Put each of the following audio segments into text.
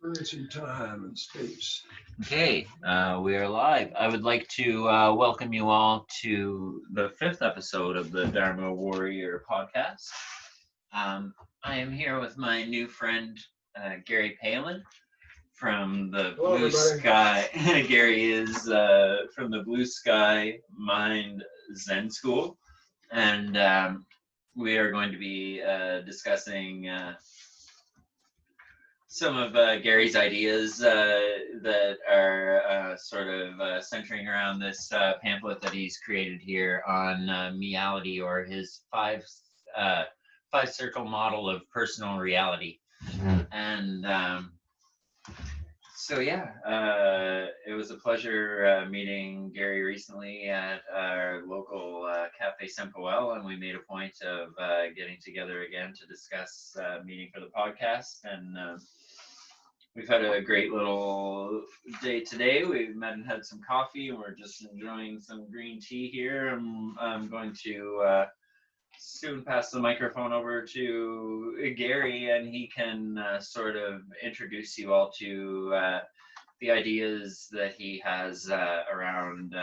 Experiencing time and space. Okay, we are live. I would like to welcome you all to the fifth episode of the Dharma Warrior podcast. I am here with my new friend, Gary Palen from the Hello, Blue everybody. Sky. Gary is from the Blue Sky Mind Zen School, and we are going to be discussing some of Gary's ideas that are sort of centering around this pamphlet that he's created here on meality, or his five circle model of personal reality. And so yeah, it was a pleasure meeting Gary recently at our local Cafe Sempoel, and we made a point of getting together again to discuss meeting for the podcast. And we've had a great little day today. We've met and had some coffee, and we're just enjoying some green tea here. I'm going to soon pass the microphone over to Gary, and he can sort of introduce you all to the ideas that he has around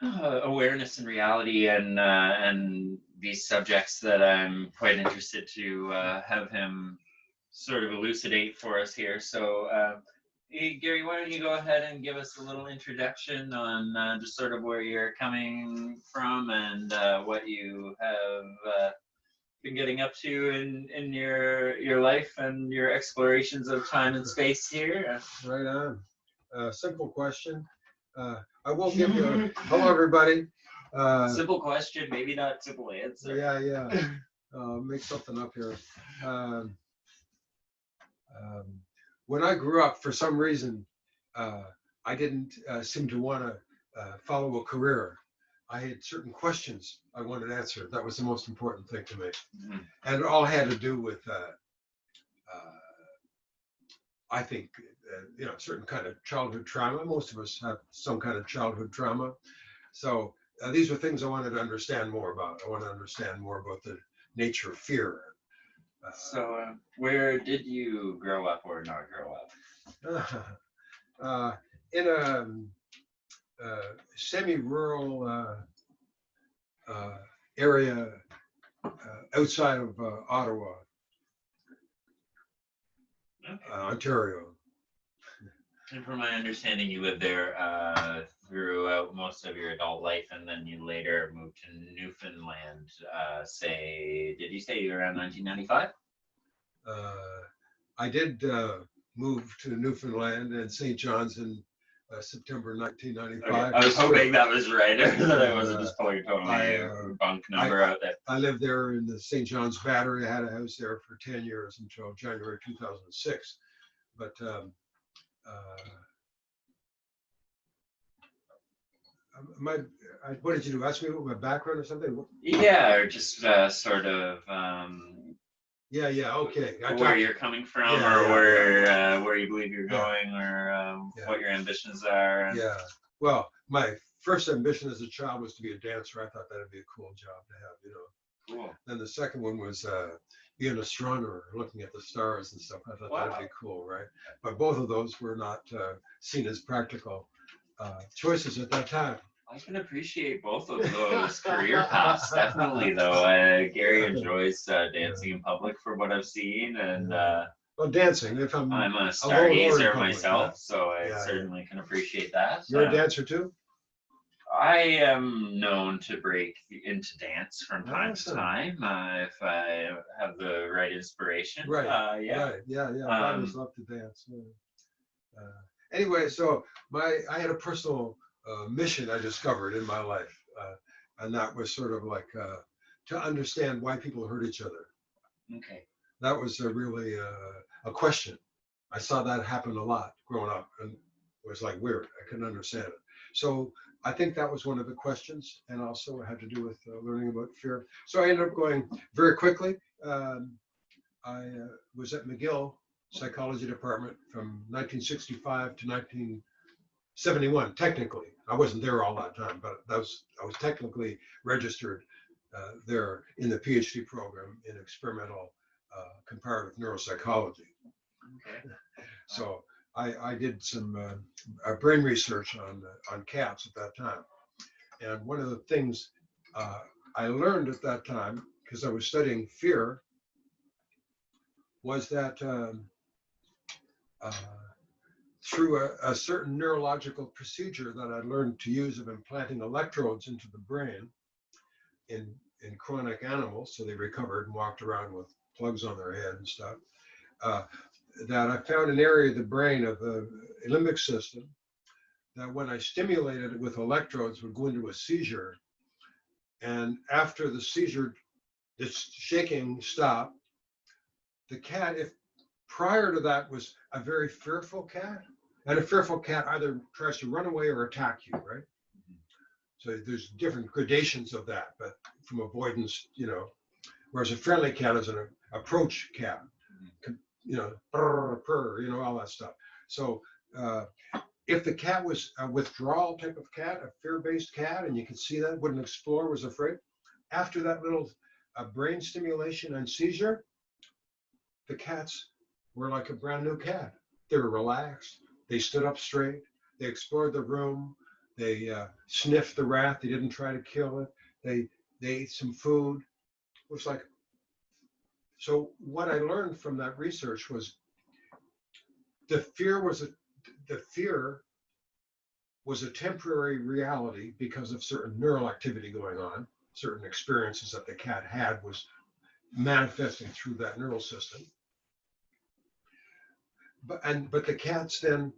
awareness and reality, and these subjects that I'm quite interested to have him sort of elucidate for us here. So hey, Gary, why don't you go ahead and give us a little introduction on just sort of where you're coming from and what you have been getting up to in your life and your explorations of time and space here. Right on. Simple question. I won't give you a hello, everybody. Simple question, maybe not simple answer. Yeah. Make something up here. When I grew up, for some reason, I didn't seem to want to follow a career. I had certain questions I wanted answered. That was the most important thing to me. Mhm. And it all had to do with, I think, certain kind of childhood trauma. Most of us have some kind of childhood trauma. So these are things I wanted to understand more about. I want to understand more about the nature of fear. So where did you grow up or not grow up? In a semi-rural area outside of Ottawa, Ontario. And from my understanding, you lived there throughout most of your adult life, and then you later moved to Newfoundland. Did you say around 1995? I did move to Newfoundland and St. John's in September 1995. Okay. I was hoping that was right, that I wasn't just pulling a totally bunk number out there. I lived there in the St. John's Battery. I had a house there for 10 years until January 2006. But what did you do? Ask me what my background or something? Yeah, or just sort of okay. Where you're coming from, where you believe you're going, or what your ambitions are. Yeah. Well, my first ambition as a child was to be a dancer. I thought that'd be a cool job to have, Cool. Then the second one was be an astronomer, looking at the stars and stuff. I thought that'd be cool, right? But both of those were not seen as practical choices at that time. I can appreciate both of those career paths, definitely, though. Gary enjoys dancing in public, for what I've seen, and well, dancing. If I'm a stargazer public, myself, so I certainly can appreciate that. You're a dancer too? I am known to break into dance from time to time if I have the right inspiration. Right. Right. Yeah. I always love to dance. Anyway, so I had a personal mission I discovered in my life, and that was sort of like to understand why people hurt each other. Okay. That was really a question. I saw that happen a lot growing up, and it was like weird. I couldn't understand it. So I think that was one of the questions, and also it had to do with learning about fear. So I ended up going very quickly. I was at McGill Psychology Department from 1965 to 1971, technically. I wasn't there all that time, but I was technically registered there in the PhD program in experimental comparative neuropsychology. Okay. So I did some brain research on cats at that time. And one of the things I learned at that time, because I was studying fear, was that uh, through a certain neurological procedure that I learned to use of implanting electrodes into the brain in chronic animals, so they recovered and walked around with plugs on their head and stuff, that I found an area of the brain of the limbic system that when I stimulated it with electrodes would go into a seizure. And after the seizure, this shaking stopped, the cat, if prior to that was a very fearful cat, and a fearful cat either tries to run away or attack you, right? So there's different gradations of that, but from avoidance, whereas a friendly cat is an approach cat, purr, purr, all that stuff. So if the cat was a withdrawal type of cat, a fear-based cat, and you could see that, wouldn't explore, was afraid, after that little brain stimulation and seizure, the cats were like a brand new cat. They were relaxed. They stood up straight. They explored the room. They sniffed the rat. They didn't try to kill it. They ate some food. It was like, so what I learned from that research was the fear was a temporary reality because of certain neural activity going on, certain experiences that the cat had was manifesting through that neural system. But the cats then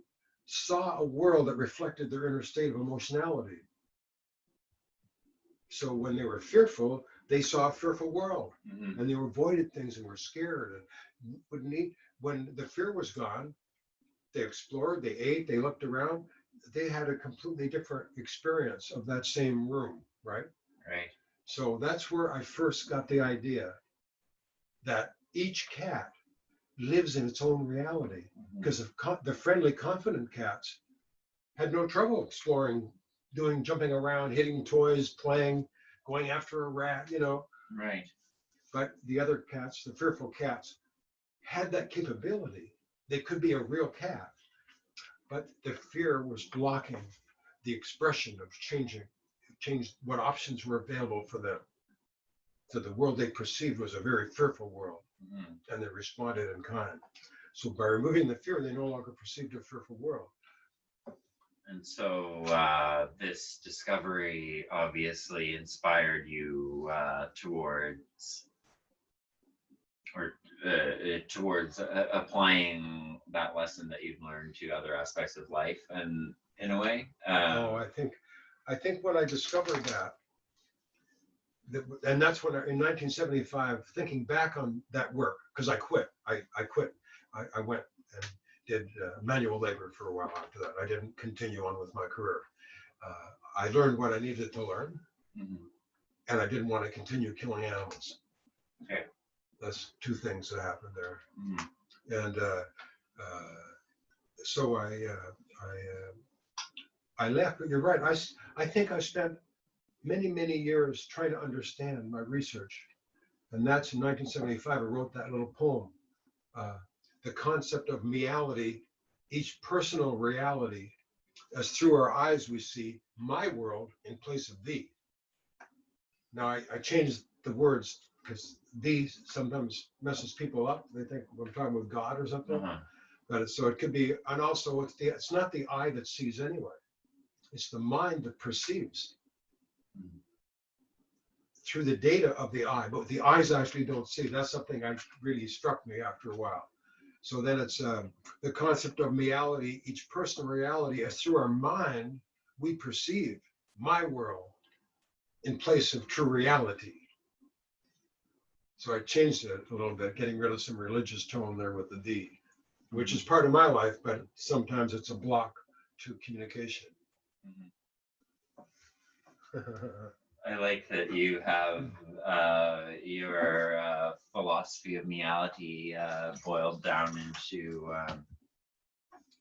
saw a world that reflected their inner state of emotionality. So when they were fearful, they saw a fearful world, and they avoided things and were scared. And when the fear was gone, they explored, they ate, they looked around. They had a completely different experience of that same room, right? Right. So that's where I first got the idea that each cat lives in its own reality, because the friendly, confident cats had no trouble exploring, jumping around, hitting toys, playing, going after a rat, Right. But the other cats, the fearful cats, had that capability. They could be a real cat, but the fear was blocking the expression of change what options were available for them. So the world they perceived was a very fearful world, and they responded in kind. So by removing the fear, they no longer perceived a fearful world. And so this discovery obviously inspired you towards applying that lesson that you've learned to other aspects of life, and in a way. I think when I discovered that, and that's when in 1975, thinking back on that work, because I quit. I quit. I went and did manual labor for a while after that. I didn't continue on with my career. I learned what I needed to learn, and I didn't want to continue killing animals. Okay. That's two things that happened there. And so I left. But you're right. I think I spent many years trying to understand my research, and that's in 1975. I wrote that little poem, the concept of meality, each personal reality, as through our eyes we see my world in place of thee. Now I changed the words because thee sometimes messes people up. They think I'm talking with God or something. But so it could be, and also it's not the eye that sees anyway. It's the mind that perceives through the data of the eye, but the eyes actually don't see. That's something that really struck me after a while. So then it's the concept of meality, each personal reality, as through our mind, we perceive my world in place of true reality. So I changed it a little bit, getting rid of some religious tone there with the thee, which is part of my life, but sometimes it's a block to communication. I like that you have your philosophy of meality boiled down into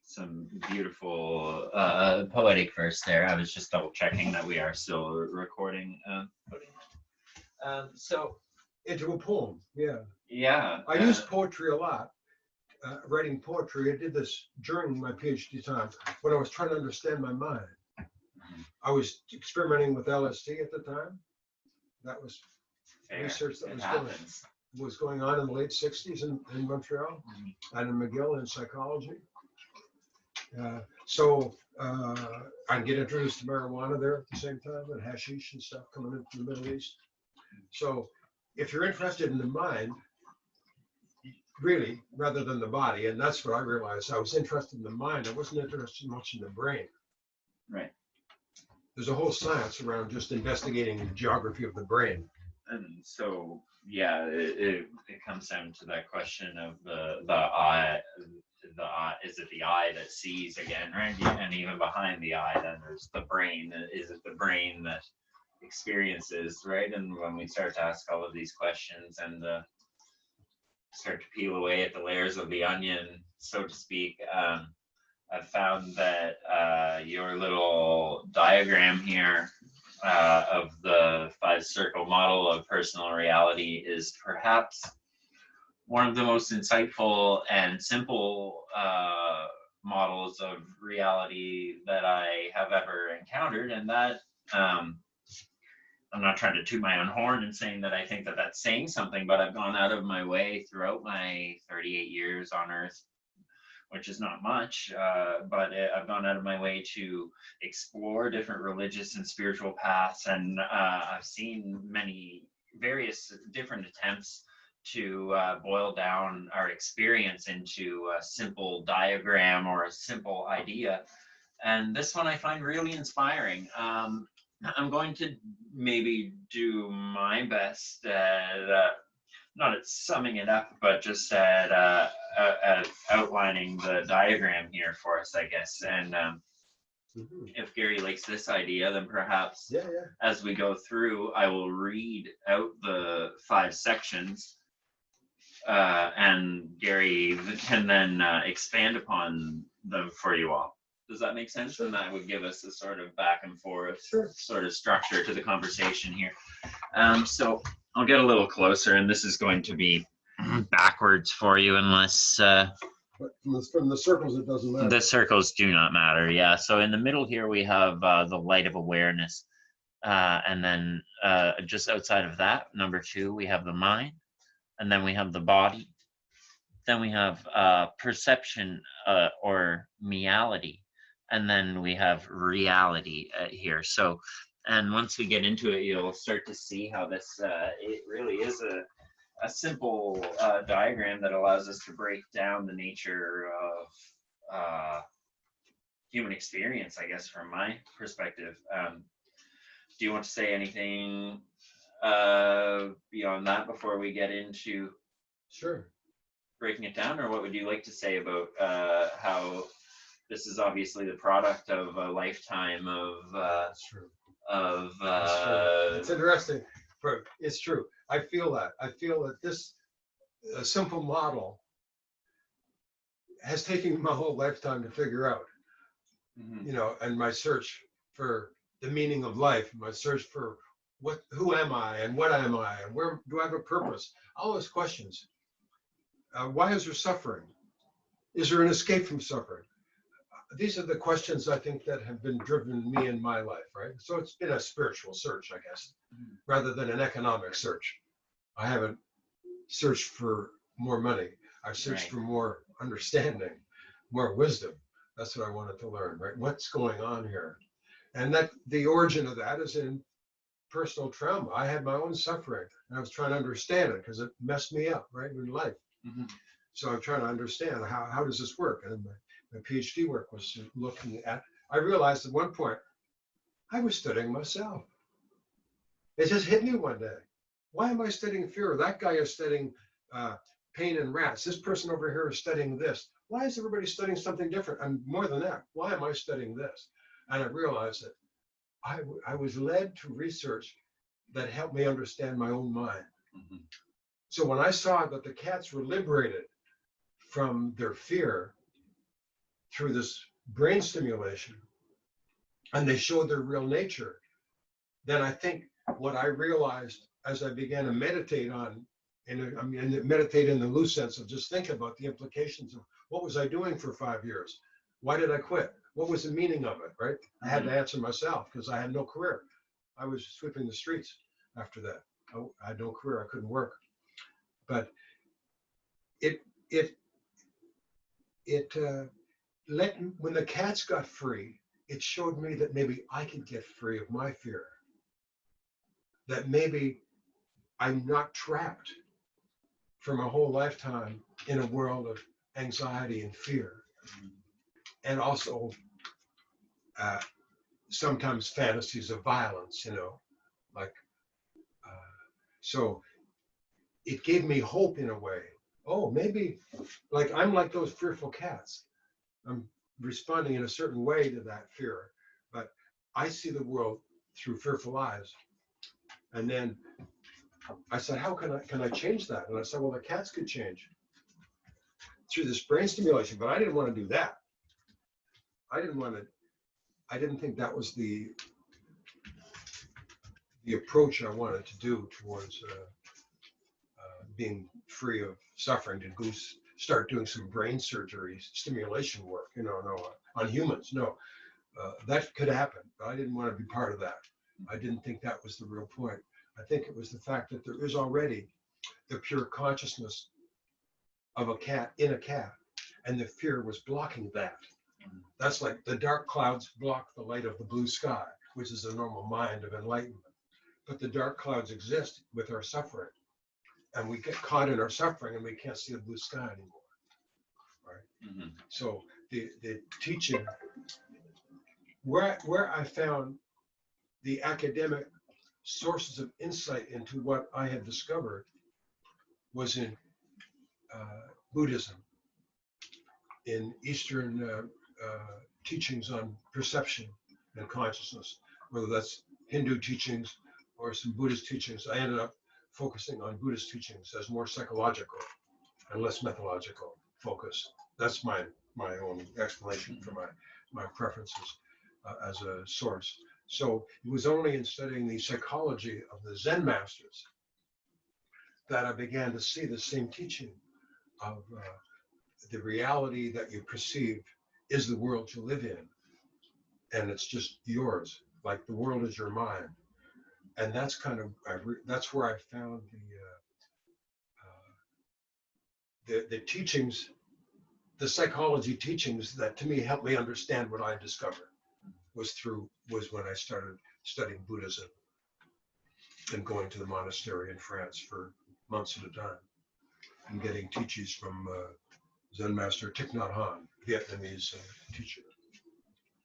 some beautiful poetic verse there. I was just double checking that we are still recording. So into a poem, yeah. Yeah. I use poetry a lot writing poetry. I did this during my PhD time when I was trying to understand my mind. I was experimenting with LSD at the time. That was Fair. research that It was happens. going on in the late 60s in Montreal and in McGill in psychology. So I'd get introduced to marijuana there at the same time, and hashish and stuff coming in from the Middle East. So if you're interested in the mind, really, rather than the body, and that's what I realized, I was interested in the mind. I wasn't interested much in the brain. Right. There's a whole science around just investigating the geography of the brain. And so, yeah, it comes down to that question of the eye. The eye, is it the eye that sees again, right? And even behind the eye, then there's the brain. Is it the brain that experiences, right? And when we start to ask all of these questions and start to peel away at the layers of the onion, so to speak, I've found that your little diagram here of the 5-circle model of personal reality is perhaps one of the most insightful and simple models of reality that I have ever encountered. And that, I'm not trying to toot my own horn and saying that I think that that's saying something, but I've gone out of my way throughout my 38 years on Earth, which is not much, but I've gone out of my way to explore different religious and spiritual paths. And I've seen many various different attempts to boil down our experience into a simple diagram or a simple idea. And this one I find really inspiring. I'm going to maybe do my best at, not at summing it up, but just at outlining the diagram here for us, I guess. And if Gary likes this idea, then perhaps as we go through, I will read out the 5 sections. And Gary can then expand upon them for you all. Does that make sense? And that would give us a sort of back and forth sort of structure to the conversation here. So I'll get a little closer, and this is going to be backwards for you unless... But from the circles, it doesn't matter. The circles do not matter, yeah. So in the middle here, we have the light of awareness. And then just outside of that, number 2, we have the mind. And then we have the body. Then we have perception or meality. And then we have reality here. So, and once we get into it, you'll start to see how this, it really is a simple diagram that allows us to break down the nature of human experience, I guess, from my perspective. Do you want to say anything beyond that before we get into breaking it down, or what would you like to say about how this is obviously the product of a lifetime of it's interesting, but it's true. I feel that this simple model has taken my whole lifetime to figure out. You know, and my search for the meaning of life, my search for who am I and what am I and where do I have a purpose? All those questions. Why is there suffering? Is there an escape from suffering? These are the questions I think that have been driven me in my life, right? So it's been a spiritual search, I guess, rather than an economic search. I haven't searched for more money. I've searched for more understanding, more wisdom. That's what I wanted to learn, right? What's going on here? And that the origin of that is in personal trauma. I had my own suffering, and I was trying to understand it because it messed me up, right, in life. So I'm trying to understand how does this work? And my PhD work was looking at, I realized at one point, I was studying myself. It just hit me one day. Why am I studying fear? That guy is studying pain and rats. This person over here is studying this. Why is everybody studying something different? And more than that, why am I studying this? And I realized that I was led to research that helped me understand my own mind. So when I saw that the cats were liberated from their fear through this brain stimulation, and they showed their real nature, then I think what I realized as I began to meditate on And I mean, meditate in the loose sense of just thinking about the implications of what was I doing for 5 years? Why did I quit? What was the meaning of it, right? I had to answer myself because I had no career. I was sweeping the streets after that. I had no career. I couldn't work. But it when the cats got free, it showed me that maybe I could get free of my fear. That maybe I'm not trapped for my whole lifetime in a world of anxiety and fear. And also sometimes fantasies of violence, like, so it gave me hope in a way. Oh, maybe like I'm like those fearful cats. I'm responding in a certain way to that fear, but I see the world through fearful eyes. And then I said, how can I change that? And I said, well, the cats could change through this brain stimulation, but I didn't want to do that. I didn't think that was the approach I wanted to do towards being free of suffering, to go start doing some brain surgery, stimulation work, on humans. No, that could happen, but I didn't want to be part of that. I didn't think that was the real point. I think it was the fact that there is already the pure consciousness of a cat in a cat, and the fear was blocking that. That's like the dark clouds block the light of the blue sky, which is the normal mind of enlightenment. But the dark clouds exist with our suffering, and we get caught in our suffering and we can't see the blue sky anymore, right? Mm-hmm. So the teaching, where I found the academic sources of insight into what I had discovered was in Buddhism, in Eastern teachings on perception and consciousness, whether that's Hindu teachings or some Buddhist teachings. I ended up focusing on Buddhist teachings as more psychological and less methodological focus. That's my own explanation for my preferences as a source. So it was only in studying the psychology of the Zen masters that I began to see the same teaching of the reality that you perceive is the world you live in, and it's just yours. Like the world is your mind, and that's kind of that's where I found the teachings, the psychology teachings that to me helped me understand what I discovered was when I started studying Buddhism and going to the monastery in France for months at a time and getting teachings from Zen master Thich Nhat Hanh, Vietnamese teacher.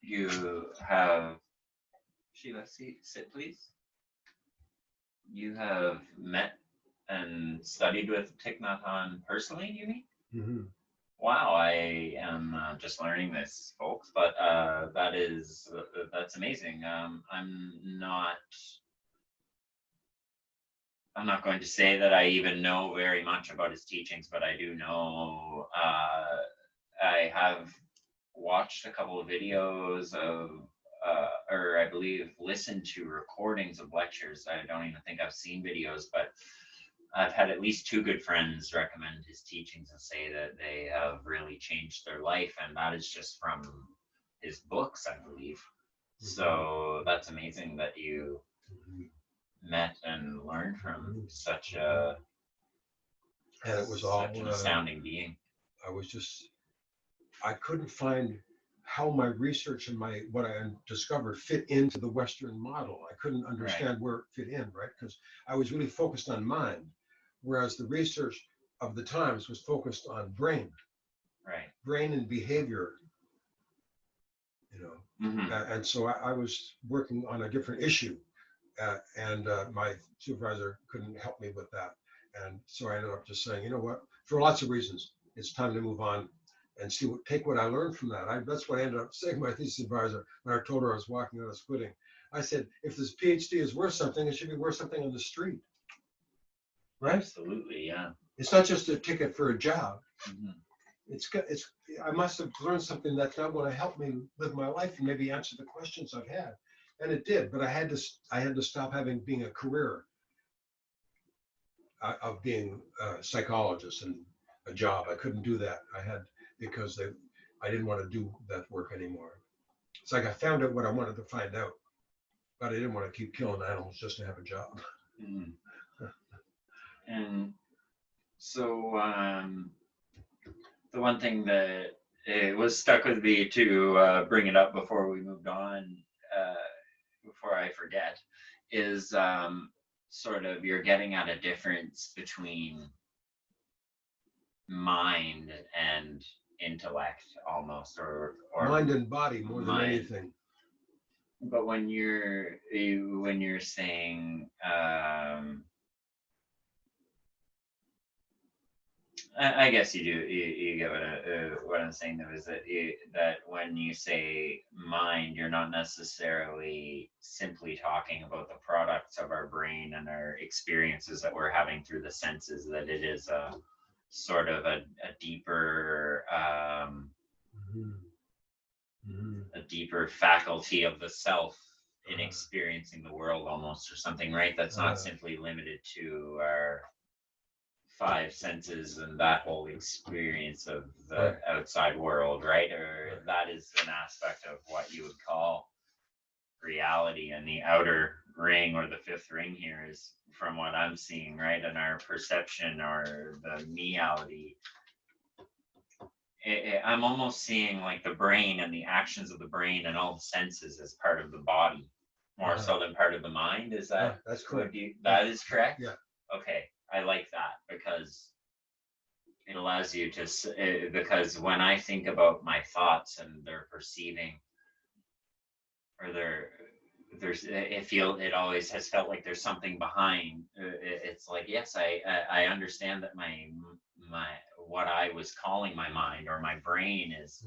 You have, Sheila, sit please. You have met and studied with Thich Nhat Hanh personally, you mean? Mm-hmm. Wow, I am just learning this, folks, but that's amazing. I'm not going to say that I even know very much about his teachings, but I do know I have watched a couple of videos of, or I believe listened to recordings of lectures. I don't even think I've seen videos, but I've had at least 2 good friends recommend his teachings and say that they have really changed their life, and that is just from his books, I believe. Mm-hmm. So that's amazing that you met and learned from such a and it was such an astounding being. I couldn't find how my research and what I discovered fit into the Western model. I couldn't understand where it fit in, right? Because I was really focused on mind, whereas the research of the times was focused on brain, brain and behavior, Mm-hmm. And so I was working on a different issue, and my supervisor couldn't help me with that. And so I ended up just saying, you know what, for lots of reasons, it's time to move on and take what I learned from that. That's what I ended up saying to my thesis advisor when I told her I was walking out of quitting. I said, if this PhD is worth something, it should be worth something on the street. Right? Absolutely, yeah. It's not just a ticket for a job. Mm-hmm. I must have learned something that's not going to help me live my life and maybe answer the questions I've had. And it did, but I had to stop being a career of being a psychologist and a job. I couldn't do that. Because I didn't want to do that work anymore. It's like I found out what I wanted to find out, but I didn't want to keep killing animals just to have a job. Mhm. And so the one thing that it was stuck with me to bring it up before we moved on, before I forget, is sort of you're getting at a difference between mind and intellect almost, or Mind and body more than mind. anything. But when you're saying I guess you do. You get what I'm saying though, is that that when you say mind, you're not necessarily simply talking about the products of our brain and our experiences that we're having through the senses. That it is a sort of a deeper a deeper faculty of the self in experiencing the world almost, or something, right? That's not simply limited to our five senses and that whole experience of the outside world, right? Or that is an aspect of what you would call reality, and the outer ring or the fifth ring here is, from what I'm seeing, right, and our perception or the meality. I'm almost seeing like the brain and the actions of the brain and all the senses as part of the body, more so than part of the mind. Is that that's correct? That is correct? Yeah. Okay, I like that, because it allows you to, because when I think about my thoughts and their perceiving, or it always has felt like there's something behind. It's like, yes, I understand that my what I was calling my mind or my brain is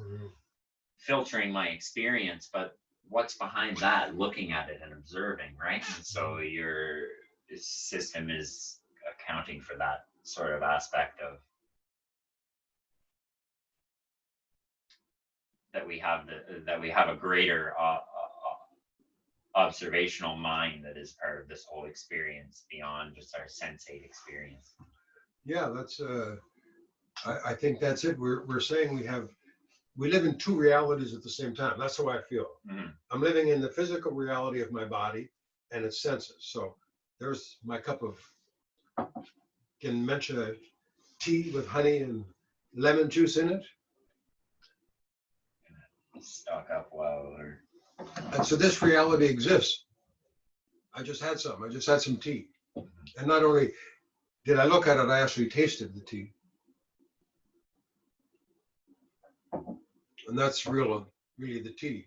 filtering my experience, but what's behind that? Looking at it and observing, right? And so your system is accounting for that sort of aspect of that we have a greater observational mind that is part of this whole experience beyond just our sensate experience. Yeah, that's I think that's it. We're saying we live in two realities at the same time. That's how I feel. I'm living in the physical reality of my body and its senses. So there's my cup of, can mention tea with honey and lemon juice in it. Stock up well, or And so this reality exists. I just had some tea. And not only did I look at it, I actually tasted the tea. And that's really the tea.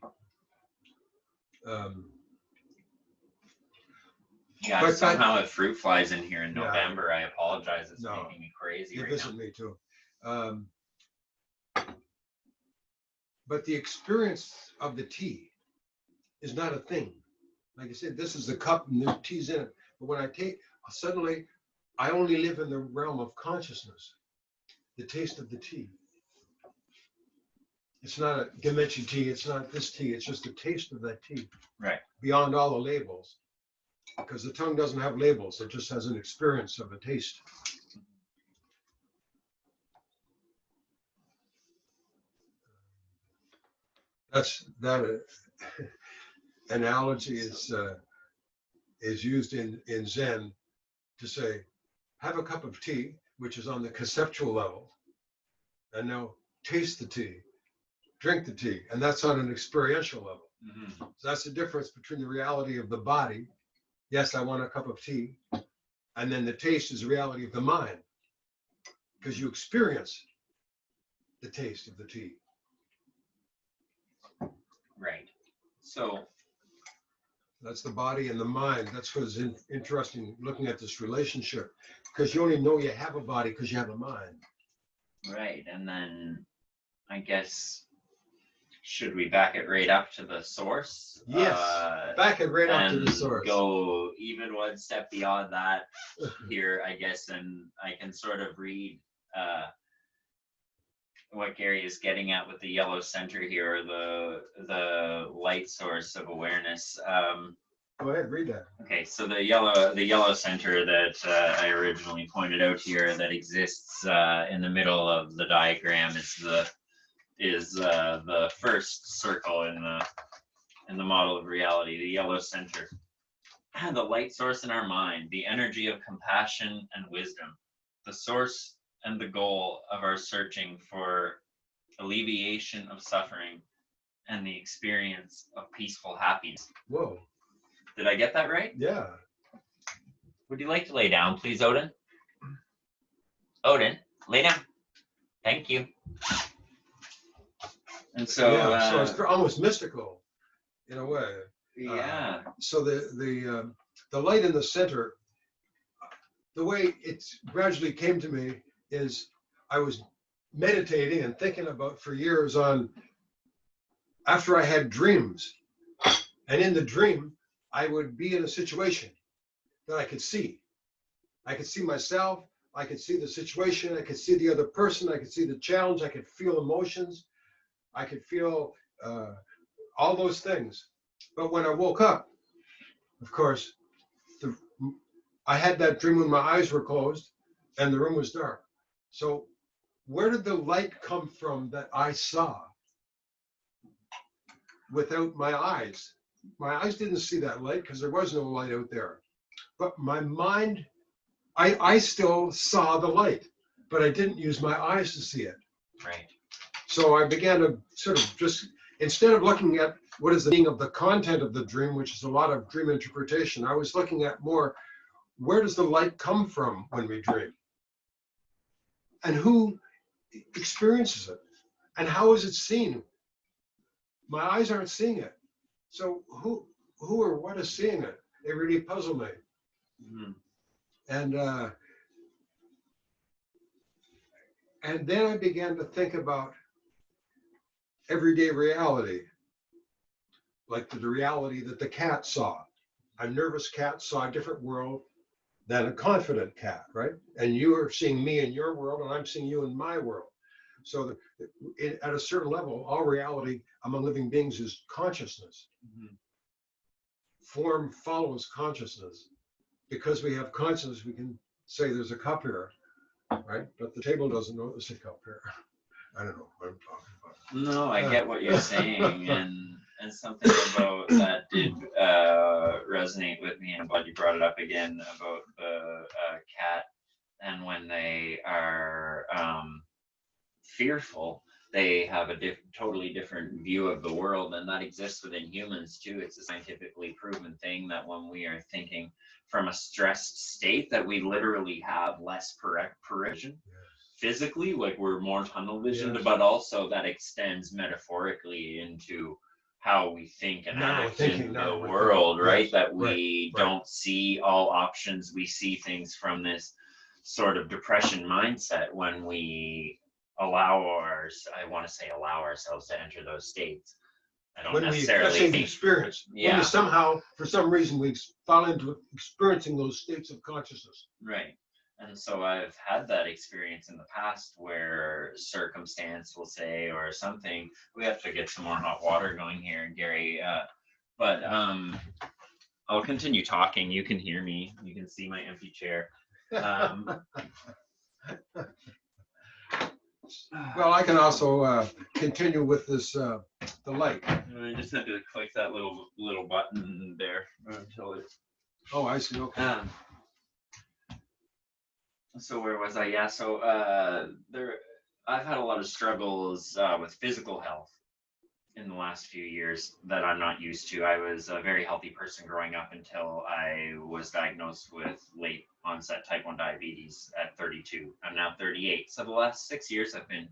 Yeah, but somehow if fruit flies in here in November, I apologize. It's making me crazy. You right visit now. me too. But the experience of the tea is not a thing. Like I said, this is the cup and the tea's in it. But when I take, suddenly I only live in the realm of consciousness. The taste of the tea. It's not a dimension tea. It's not this tea. It's just the taste of that tea. Right. Beyond all the labels. Because the tongue doesn't have labels. It just has an experience of a taste. That analogy is used in Zen to say, have a cup of tea, which is on the conceptual level, and now taste the tea, drink the tea, and that's on an experiential level. So that's the difference between the reality of the body. Yes, I want a cup of tea, and then the taste is the reality of the mind, because you experience the taste of the tea. Right. So that's the body and the mind. That's what's interesting looking at this relationship, because you only know you have a body because you have a mind. Right. And then I guess, should we back it right up to the source? Yes, back it right up to the source. Go even one step beyond that here, I guess, and I can sort of read what Gary is getting at with the yellow center here, the light source of awareness. Go ahead, read that. Okay, so the yellow center that I originally pointed out here that exists in the middle of the diagram is the first circle in the model of reality, the yellow center. The light source in our mind, the energy of compassion and wisdom, the source and the goal of our searching for alleviation of suffering and the experience of peaceful happiness. Whoa. Did I get that right? Yeah. Would you like to lay down, please, Odin? Odin, lay down. Thank you. And so, yeah, so it's almost mystical in a way. Yeah. So the light in the center, the way it gradually came to me is I was meditating and thinking about for years on after I had dreams, and in the dream I would be in a situation that I could see. I could see myself, I could see the situation, I could see the other person, I could see the challenge, I could feel emotions, I could feel all those things. But when I woke up, of course, I had that dream when my eyes were closed and the room was dark. So where did the light come from that I saw without my eyes? My eyes didn't see that light because there was no light out there. But my mind, I still saw the light, but I didn't use my eyes to see it. Right. So I began to sort of just, instead of looking at what is the meaning of the content of the dream, which is a lot of dream interpretation, I was looking at more, where does the light come from when we dream? And who experiences it? And how is it seen? My eyes aren't seeing it. So who or what is seeing it? It really puzzled me. Mm-hmm. And then I began to think about everyday reality, like the reality that the cat saw. A nervous cat saw a different world than a confident cat, right? And you are seeing me in your world, and I'm seeing you in my world. So at a certain level, all reality among living beings is consciousness. Mm-hmm. Form follows consciousness. Because we have consciousness, we can say there's a cup here, right? But the table doesn't know there's a cup here. I don't know what I'm talking about. No, I get what you're saying, and something about that did resonate with me. I'm glad you brought it up again about the cat, and when they are fearful, they have a totally different view of the world, and that exists within humans too. It's a scientifically proven thing that when we are thinking from a stressed state, that we literally have less perception. Yes. Physically, like we're more tunnel visioned, yes. But also that extends metaphorically into how we think and act in the world, right? Yes. That we don't see all options. We see things from this sort of depression mindset when we allow ourselves to enter those states. I don't necessarily think experience. Yeah. When somehow, for some reason, we fall into experiencing those states of consciousness. Right. And so I've had that experience in the past where circumstance will say or something, we have to get some more hot water going here, Gary. But I'll continue talking. You can hear me. You can see my empty chair. Well, I can also continue with this, the light. I just had to click that little button there until it. Oh, I see. Okay. So where was I? Yeah. So I've had a lot of struggles with physical health in the last few years that I'm not used to. I was a very healthy person growing up until I was diagnosed with late onset type 1 diabetes at 32. I'm now 38. So the last 6 years I've been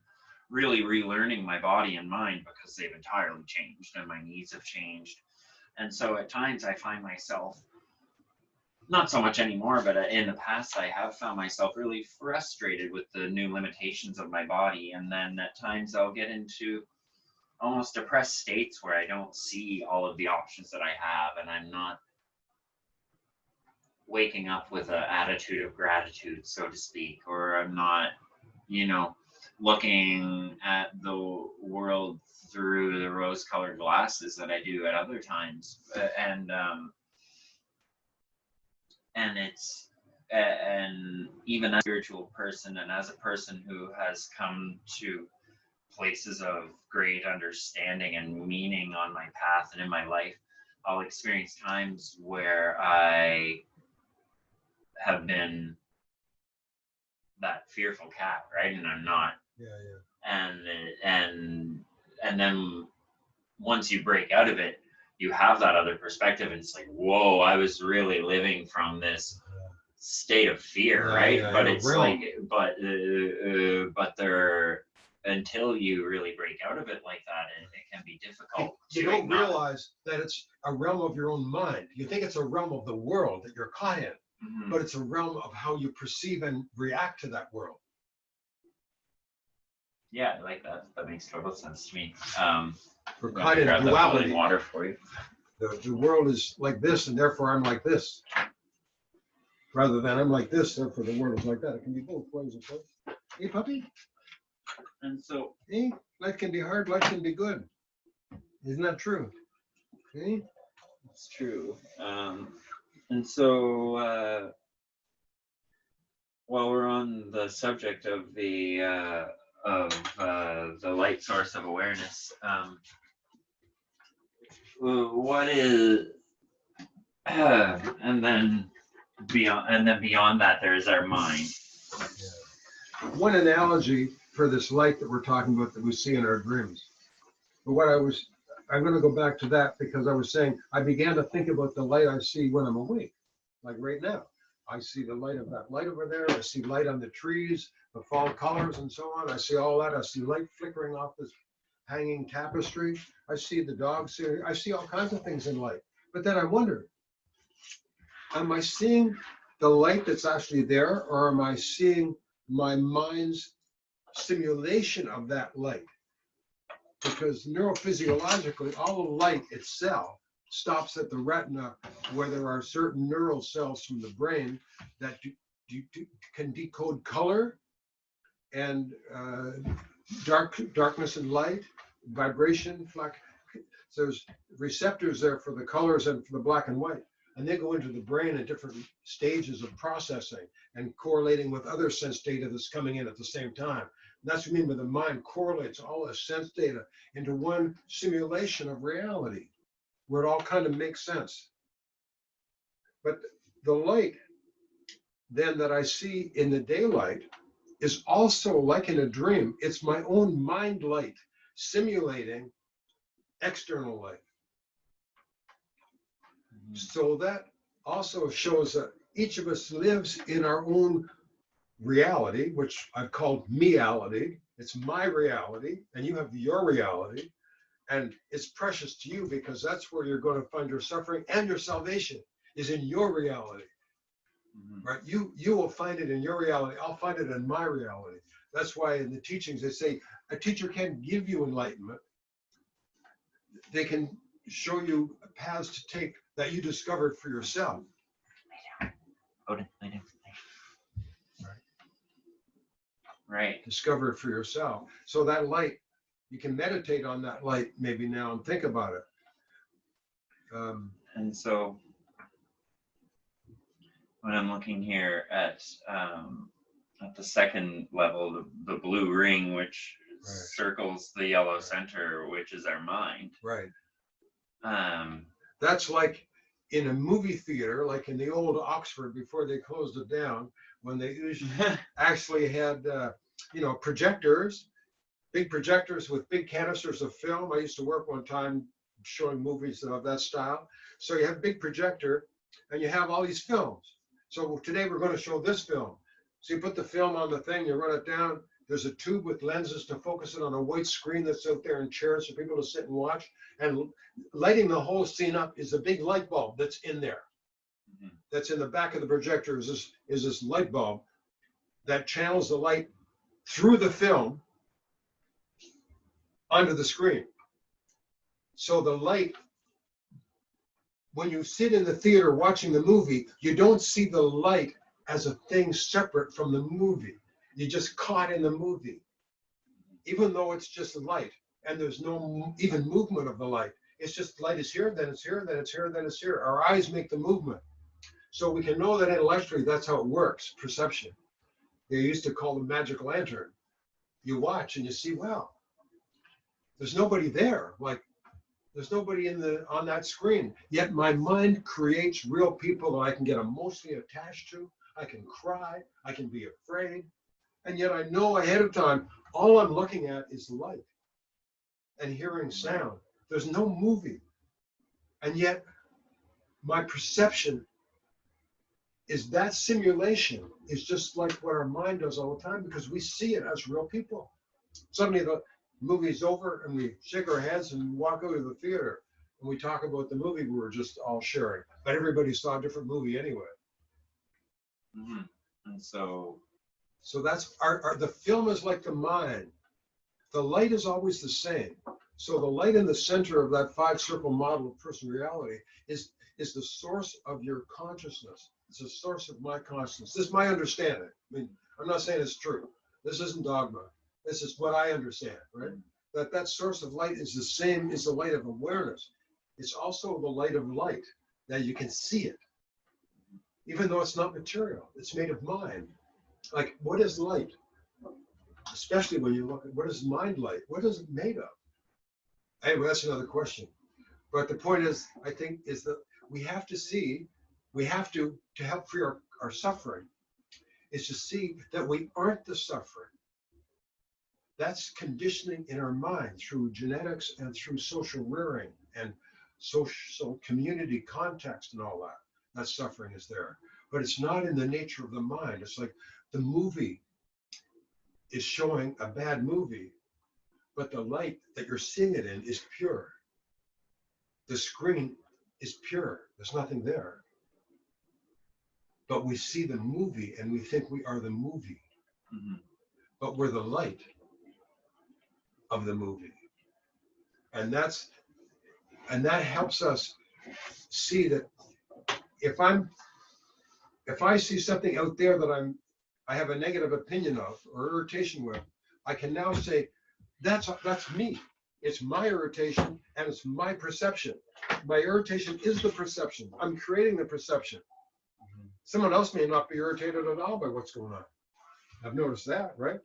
really relearning my body and mind because they've entirely changed and my needs have changed. And so at times I find myself, not so much anymore, but in the past I have found myself really frustrated with the new limitations of my body. And then at times I'll get into almost depressed states where I don't see all of the options that I have, and I'm not waking up with an attitude of gratitude, so to speak, or I'm not, looking at the world through the rose-colored glasses that I do at other times. And and and even as a spiritual person and as a person who has come to places of great understanding and meaning on my path and in my life, I'll experience times where I have been that fearful cat, right? And I'm not. Yeah, yeah. And then once you break out of it, you have that other perspective, and it's like, whoa, I was really living from this state of fear, right? Yeah, but yeah, it's realm. like, but there, until you really break out of it like that, it can be difficult. You to don't acknowledge. realize that it's a realm of your own mind. You think it's a realm of the world that you're caught in, Mhm. but it's a realm of how you perceive and react to that world. Yeah, I like that. That makes total sense to me. We're I'm caught gonna in grab the duality. boiling water for you. The world is like this, and therefore I'm like this. Rather than I'm like this, therefore the world is like that. It can be both ways, of course. Hey, puppy. And so, Hey, life can be hard, life can be good. Isn't that true? Hey? it's true. And so, while we're on the subject of the light source of awareness, what is, and then beyond that, there's our mind. One analogy for this light that we're talking about that we see in our dreams. But I'm going to go back to that because I was saying I began to think about the light I see when I'm awake, like right now. I see the light of that light over there. I see light on the trees, the fall colors and so on. I see all that. I see light flickering off this hanging tapestry. I see the dogs. I see all kinds of things in light. But then I wonder, am I seeing the light that's actually there, or am I seeing my mind's simulation of that light? Because neurophysiologically, all the light itself stops at the retina, where there are certain neural cells from the brain that can decode color and darkness and light, vibration. So there's receptors there for the colors and for the black and white. And they go into the brain at different stages of processing and correlating with other sense data that's coming in at the same time. And that's what I mean by the mind correlates all the sense data into one simulation of reality, where it all kind of makes sense. But the light then that I see in the daylight is also like in a dream. It's my own mind light simulating external light. So that also shows that each of us lives in our own reality, which I've called meality. It's my reality, and you have your reality. And it's precious to you because that's where you're going to find your suffering and your salvation is in your reality. Right? You will find it in your reality. I'll find it in my reality. That's why in the teachings they say a teacher can't give you enlightenment. They can show you paths to take that you discovered for yourself. Right. Discover it for yourself. So that light, you can meditate on that light maybe now and think about it. And so when I'm looking here at the second level, the blue ring, which circles the yellow center, which is our mind. Right. That's like in a movie theater, like in the old Oxford before they closed it down, when they actually had, projectors, big projectors with big canisters of film. I used to work one time showing movies of that style. So you have a big projector and you have all these films. So today we're going to show this film. So you put the film on the thing, you run it down. There's a tube with lenses to focus it on a white screen that's out there and chairs for people to sit and watch. And lighting the whole scene up is a big light bulb that's in there. That's in the back of the projector is this light bulb that channels the light through the film onto the screen. So the light, when you sit in the theater watching the movie, you don't see the light as a thing separate from the movie. You're just caught in the movie, even though it's just light and there's no even movement of the light. It's just light is here, then it's here, then it's here, then it's here. Our eyes make the movement. So we can know that intellectually that's how it works, perception. They used to call the magic lantern. You watch and you see, wow, there's nobody there. Like there's nobody on that screen. Yet my mind creates real people that I can get emotionally attached to. I can cry. I can be afraid. And yet I know ahead of time, all I'm looking at is light and hearing sound. There's no movie. And yet my perception is that simulation is just like what our mind does all the time because we see it as real people. Suddenly the movie's over and we shake our heads and walk out of the theater and we talk about the movie we were just all sharing. But everybody saw a different movie anyway. Mm-hmm. And so that's the film is like the mind. The light is always the same. So the light in the center of that 5-circle model of personal reality is the source of your consciousness. It's the source of my consciousness. This is my understanding. I mean, I'm not saying it's true. This isn't dogma. This is what I understand, right? That source of light is the same as the light of awareness. It's also the light of light. Now you can see it, even though it's not material. It's made of mind. Like, what is light? Especially when you look at what is mind light? What is it made of? Anyway, that's another question. But the point is, I think, is that we have to help free our suffering, is to see that we aren't the suffering. That's conditioning in our mind through genetics and through social rearing and social community context and all that. That suffering is there. But it's not in the nature of the mind. It's like the movie is showing a bad movie, but the light that you're seeing it in is pure. The screen is pure. There's nothing there. But we see the movie and we think we are the movie. mm-hmm. But we're the light of the movie. And that helps us see that if I see something out there that I have a negative opinion of or irritation with, I can now say, that's me. It's my irritation and it's my perception. My irritation is the perception. I'm creating the perception. Mm-hmm. Someone else may not be irritated at all by what's going on. I've noticed that, right?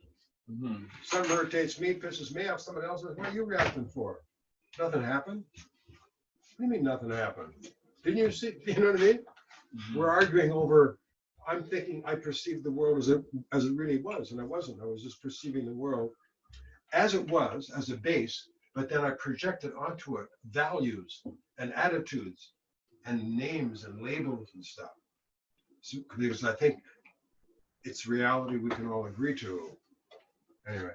Mm-hmm. Something irritates me, pisses me off. Someone else says, what are you reacting for? Nothing happened. What do you mean nothing happened? Didn't you see? You know what I mean? Mm-hmm. We're arguing over, I'm thinking I perceived the world as it really was, and I wasn't. I was just perceiving the world as it was, as a base, but then I projected onto it values and attitudes and names and labels and stuff. So, because I think it's reality we can all agree to. Anyway,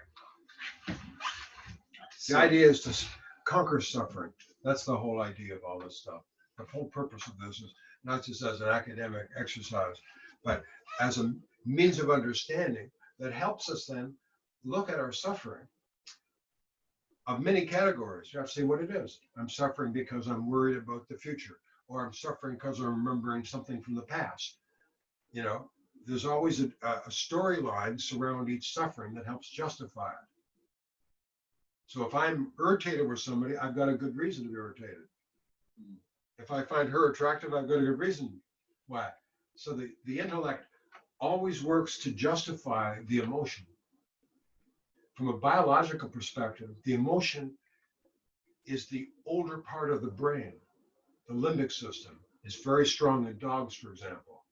the idea is to conquer suffering. That's the whole idea of all this stuff. The whole purpose of this is not just as an academic exercise, but as a means of understanding that helps us then look at our suffering of many categories. You have to see what it is. I'm suffering because I'm worried about the future, or I'm suffering because I'm remembering something from the past. You know, there's always a storyline surround each suffering that helps justify it. So if I'm irritated with somebody, I've got a good reason to be irritated. If I find her attractive, I've got a good reason why. So the intellect always works to justify the emotion. From a biological perspective, the emotion is the older part of the brain. The limbic system is very strong in dogs, for example.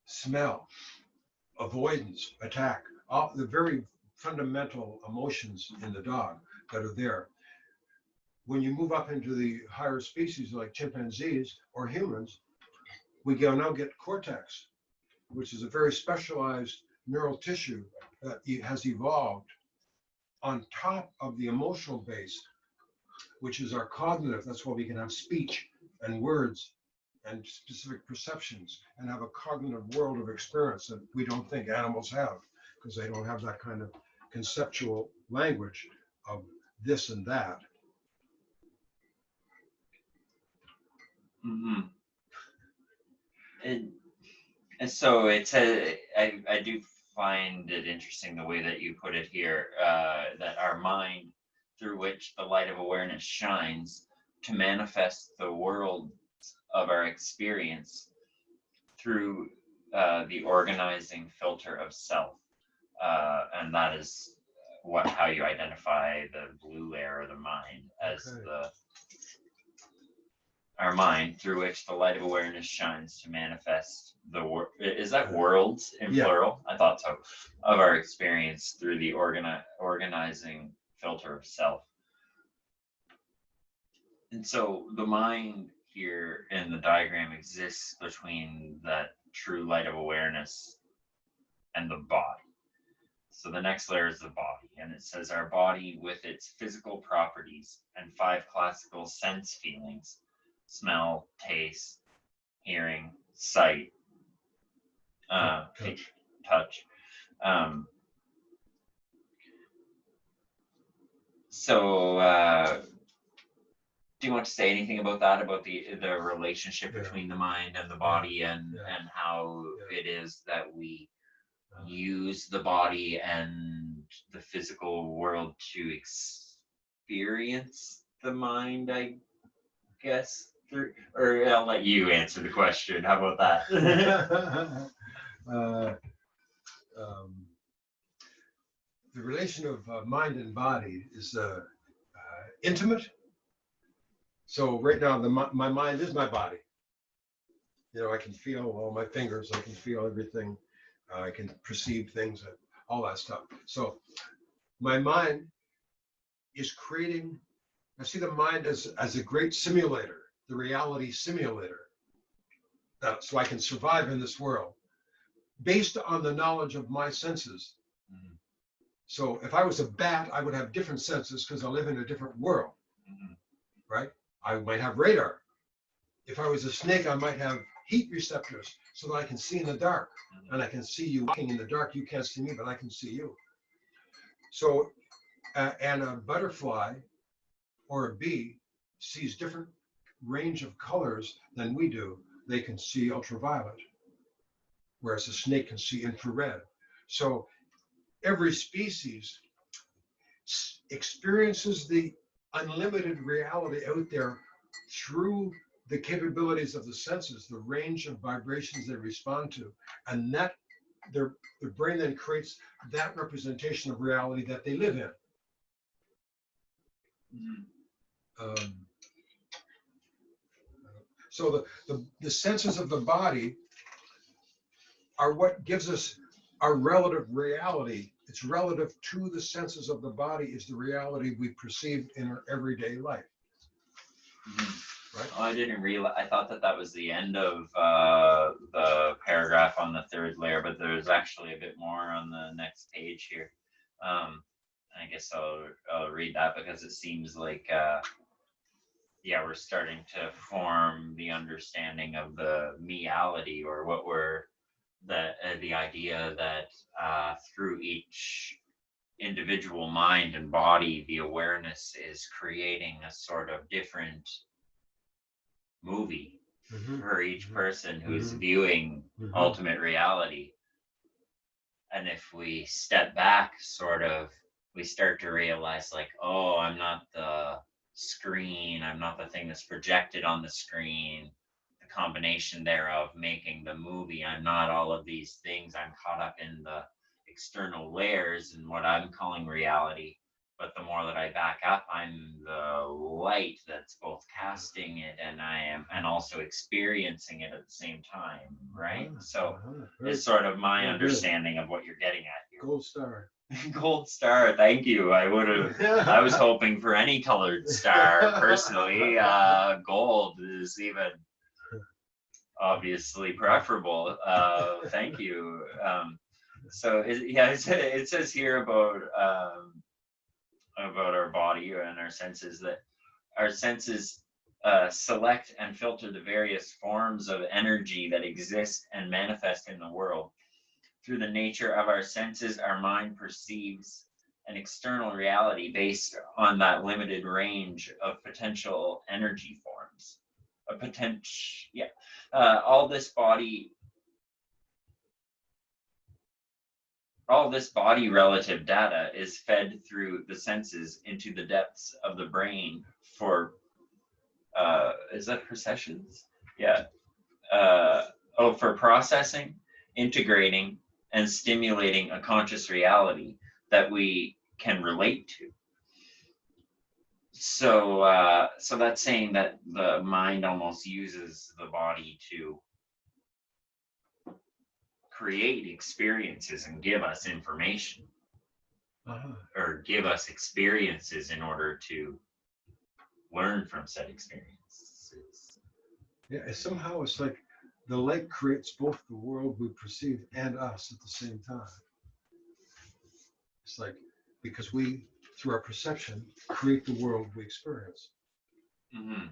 Smell, avoidance, attack, all the very fundamental emotions in the dog that are there. When you move up into the higher species like chimpanzees or humans, we now get cortex, which is a very specialized neural tissue that has evolved on top of the emotional base, which is our cognitive. That's why we can have speech and words and specific perceptions and have a cognitive world of experience that we don't think animals have, because they don't have that kind of conceptual language of this and that. Mm-hmm. And so I do find it interesting the way that you put it here, that our mind, through which the light of awareness shines to manifest the world of our experience, through the organizing filter of self, and that is how you identify the blue layer or the mind as our mind through which the light of awareness shines to manifest the world. Is that worlds in plural? I thought so. Of our experience through the organizing filter of self. And so the mind here in the diagram exists between that true light of awareness and the body. So the next layer is the body, and it says our body with its physical properties and 5 classical sense feelings: smell, taste, hearing, sight, touch. Do you want to say anything about that, about the relationship between the mind and the body, and how it is that we use the body and the physical world to experience the mind, I guess? Or I'll let you answer the question. How about that? The relation of mind and body is intimate. So right now, my mind is my body. You know, I can feel all my fingers. I can feel everything. I can perceive things, all that stuff. So my mind is creating. I see the mind as a great simulator, the reality simulator. So I can survive in this world based on the knowledge of my senses. Mm-hmm. So if I was a bat, I would have different senses because I live in a different world, right? I might have radar. If I was a snake, I might have heat receptors so that I can see in the dark, and I can see you walking in the dark. You can't see me, but I can see you. So, and a butterfly or a bee sees different range of colors than we do. They can see ultraviolet, whereas a snake can see infrared. So every species experiences the unlimited reality out there through the capabilities of the senses, the range of vibrations they respond to, and that their brain then creates that representation of reality that they live in. So the senses of the body are what gives us our relative reality. It's relative to the senses of the body is the reality we perceive in our everyday life. Right? Oh, I didn't realize. I thought that was the end of the paragraph on the 3rd layer, but there's actually a bit more on the next page here. I guess I'll read that because it seems like we're starting to form the understanding of the meality, or what we're the idea that through each individual mind and body, the awareness is creating a sort of different movie for each person who's viewing ultimate reality. And if we step back, we start to realize, like, oh, I'm not the screen, I'm not the thing that's projected on the screen, the combination thereof making the movie. I'm not all of these things. I'm caught up in the external layers and what I'm calling reality. But the more that I back up, I'm the light that's both casting it and also experiencing it at the same time, right? So it's sort of my understanding of what you're getting at here. Gold star. Gold star, thank you. I was hoping for any colored star personally. Gold is even obviously preferable. Thank you. So it says here about our body and our senses, that our senses select and filter the various forms of energy that exist and manifest in the world. Through the nature of our senses, our mind perceives an external reality based on that limited range of potential energy forms. All this body relative data is fed through the senses into the depths of the brain for is that processions? for processing, integrating, and stimulating a conscious reality that we can relate to. So that's saying that the mind almost uses the body to create experiences and give us information, or give us experiences in order to learn from said experiences. Yeah, somehow it's like the light creates both the world we perceive and us at the same time. It's like, because we, through our perception, create the world we experience. Mm-hmm.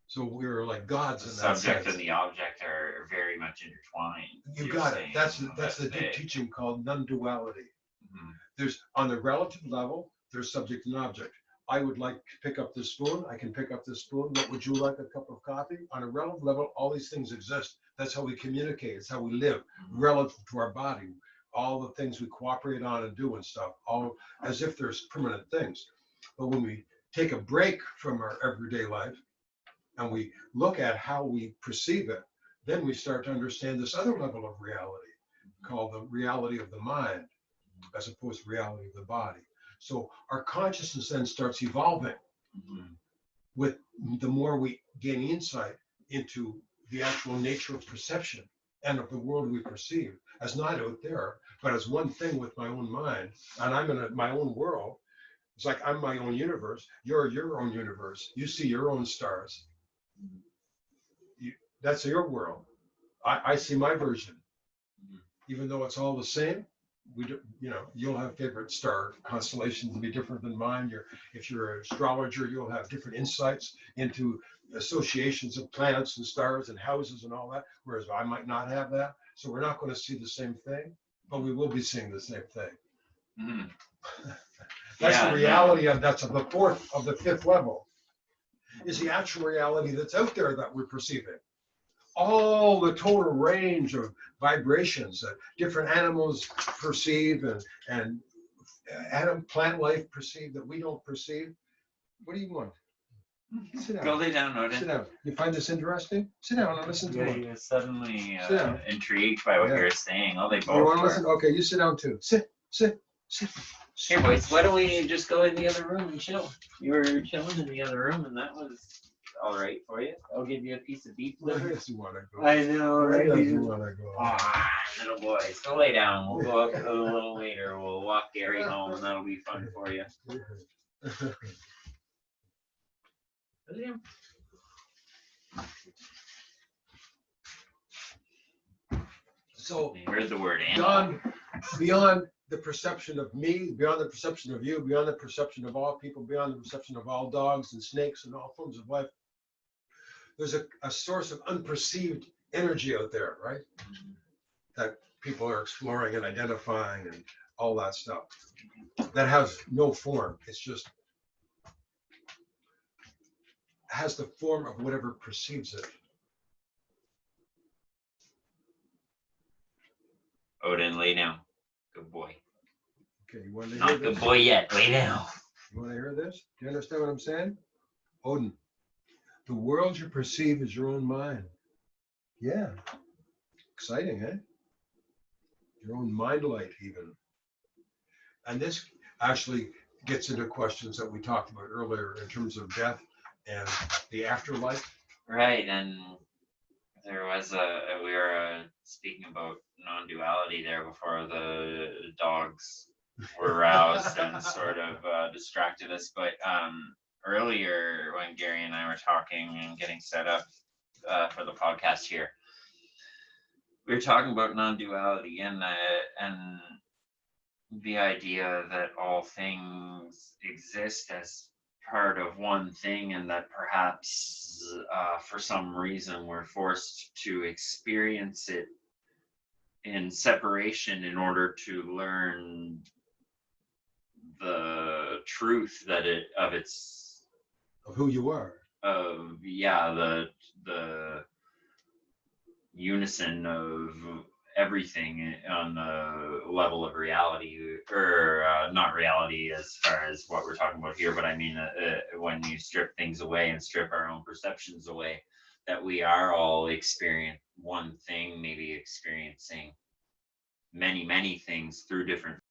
So we're like gods The in that subject sense. and the object are very much intertwined. You got it. That's the deep teaching called non-duality. Mm-hmm. There's, on the relative level, there's subject and object. I would like to pick up this spoon. I can pick up this spoon. What would you like? A cup of coffee? On a relative level, all these things exist. That's how we communicate. It's how we live, relative to our body. All the things we cooperate on and do and stuff, all as if there's permanent things. But when we take a break from our everyday life and we look at how we perceive it, then we start to understand this other level of reality called the reality of the mind, as opposed to reality of the body. So our consciousness then starts evolving with the more we gain insight into the actual nature of perception and of the world we perceive as not out there, but as one thing with my own mind. And I'm in my own world. It's like I'm my own universe. You're your own universe. You see your own stars. That's your world. I see my version. Even though it's all the same, we do, you'll have favorite star constellations to be different than mine. If you're an astrologer, you'll have different insights into associations of planets and stars and houses and all that, whereas I might not have that. So we're not going to see the same thing, but we will be seeing the same thing. Mm-hmm. That's the reality of the fourth of the fifth level, is the actual reality that's out there that we're perceiving. All the total range of vibrations that different animals perceive and plant life perceive that we don't perceive. What do you want? Sit down. Go lay down, Odin. Sit down. You find this interesting? Sit down and listen to me. You're suddenly down. Intrigued by what you're saying. Oh, they both you want to listen? Okay, you sit down too. Sit. Hey boys, why don't we just go in the other room and chill? You were chilling in the other room and that was all right for you. I'll give you a piece of beef liver. Where does you want to go? I know, right? Where does you want to go? Ah, little boys, go lay down. We'll go up a little later. We'll walk Gary home and that'll be fun for you. So you heard the word beyond the perception of me, beyond the perception of you, beyond the perception of all people, beyond the perception of all dogs and snakes and all forms of life, there's a source of unperceived energy out there, right? That people are exploring and identifying and all that stuff. That has no form. It's just has the form of whatever perceives it. Odin, lay down. Good boy. Okay, you want to hear Not this? good boy yet. Lay down. You want to hear this? Do you understand what I'm saying? Odin, the world you perceive is your own mind. Yeah. Exciting, eh? Your own mind light, even. And this actually gets into questions that we talked about earlier in terms of death and the afterlife. Right, and there was we were speaking about non-duality there before the dogs were roused and sort of distracted us. But earlier when Gary and I were talking and getting set up for the podcast here, we were talking about non-duality and the idea that all things exist as part of one thing, and that perhaps for some reason we're forced to experience it in separation in order to learn the truth that of who you are. The unison of everything on the level of reality, or not reality as far as what we're talking about here, but I mean when you strip things away and strip our own perceptions away, that we are all experience one thing, maybe experiencing many things through different